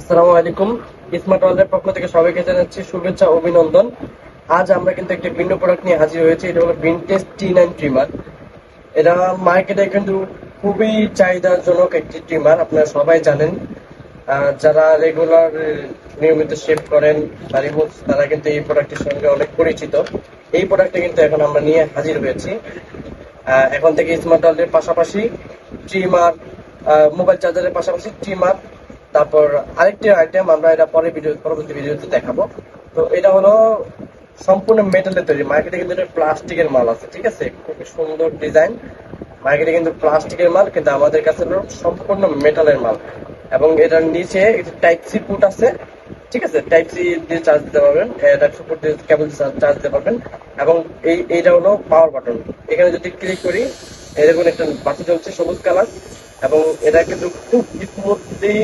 আসসালামু আলাইকুম। স্মার্ট ওয়ার্ল্ডের পক্ষ থেকে সবাইকে জানাচ্ছি শুভেচ্ছা ও অভিনন্দন। আজ আমরা কিন্তু একটি ভিন্ন প্রোডাক্ট নিয়ে হাজির হয়েছি। এটা হলো ভিনটেজ T9 ট্রিমার। এটা মার্কেটে কিন্তু খুবই চাহিদাজনক একটি ট্রিমার, আপনারা সবাই জানেন। যারা রেগুলার নিয়মিত শেভ করেন দাড়ি মুছ, তারা কিন্তু এই প্রোডাক্টের সঙ্গে অনেক পরিচিত। এই প্রোডাক্টটা কিন্তু এখন আমরা নিয়ে হাজির হয়েছি। এখন থেকে স্মার্ট ওয়ার্ল্ডের পাশাপাশি ট্রিমার, মোবাইল চার্জারের পাশাপাশি ট্রিমার, তারপর আরেকটি আইটেম আমরা এটা পরবর্তী ভিডিওতে দেখাবো। তো এটা হলো সম্পূর্ণ মেটালের তৈরি। মার্কেটে কিন্তু এটা প্লাস্টিকের মাল আছে, ঠিক আছে, খুবই সুন্দর ডিজাইন। মার্কেটে কিন্তু প্লাস্টিকের মাল, কিন্তু আমাদের কাছে হলো সম্পূর্ণ মেটালের মাল। এবং এটার নিচে টাইপ সি পুট আছে, ঠিক আছে, টাইপ সি দিয়ে চার্জ দিতে পারবেন, টাইপ সি পুট দিয়ে কেবল চার্জ দিতে পারবেন। এবং এইটা হলো পাওয়ার বাটন। এখানে যদি ক্লিক করি, এরকম একটা বাতি জ্বলছে সবুজ কালার। এবং এটা কিন্তু খুব স্মুথলি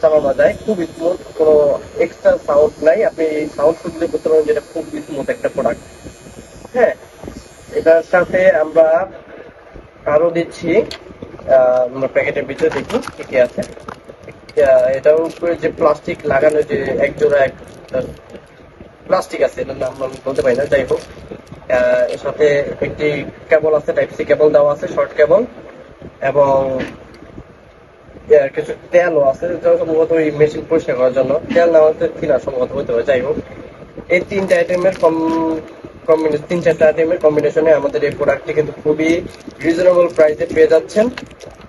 চালানো যায়, খুব স্মুথ, কোনো এক্সট্রা সাউন্ড নাই। আপনি সাউন্ড শুনলে বুঝতে পারবেন যেটা খুব স্মুথ একটা প্রোডাক্ট। হ্যাঁ, এটার সাথে আমরা আরো দিচ্ছি, আমরা প্যাকেটের ভিতরে দেখি কি কি আছে। এটার উপরে যে প্লাস্টিক লাগানো, যে এক জোড়া এক প্লাস্টিক আছে, এটার নাম আমি বলতে পারি না, যাই হোক। এর সাথে একটি কেবল আছে, টাইপ সি কেবল দেওয়া আছে, শর্ট কেবল। এবং কিছু তেলও আছে, যেটা সম্ভবত ওই মেশিন পরিষ্কার করার জন্য। তেল না হতে কিনা সম্ভবত হতে পারে, যাই হোক। এই তিন চারটা আইটেমের কম্বিনেশনে আমাদের এই প্রোডাক্টটি কিন্তু খুবই রিজনেবল প্রাইসে পেয়ে যাচ্ছেন,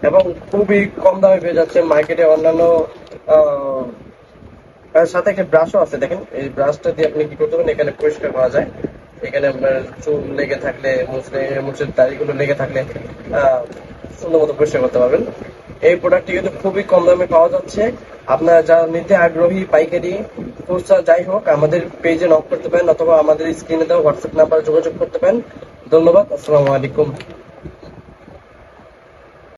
এবং খুবই কম দামে পেয়ে যাচ্ছেন মার্কেটে অন্যান্য। তার সাথে একটা ব্রাশও আছে, দেখেন এই ব্রাশটা দিয়ে আপনি কি করতে পারেন, এখানে পরিষ্কার করা যায়। এখানে আপনার চুল লেগে থাকলে, মুছের দাড়িগুলো লেগে থাকলে সুন্দর মতো পরিষ্কার করতে পারবেন। এই প্রোডাক্টটি কিন্তু খুবই কম দামে পাওয়া যাচ্ছে। আপনারা যারা নিতে আগ্রহী, পাইকারি খুচরা যাই হোক, আমাদের পেজে নক করতে পারেন, অথবা আমাদের স্ক্রিনে দেওয়া হোয়াটসঅ্যাপ নাম্বারে যোগাযোগ করতে পারেন। ধন্যবাদ। আসসালামু আলাইকুম।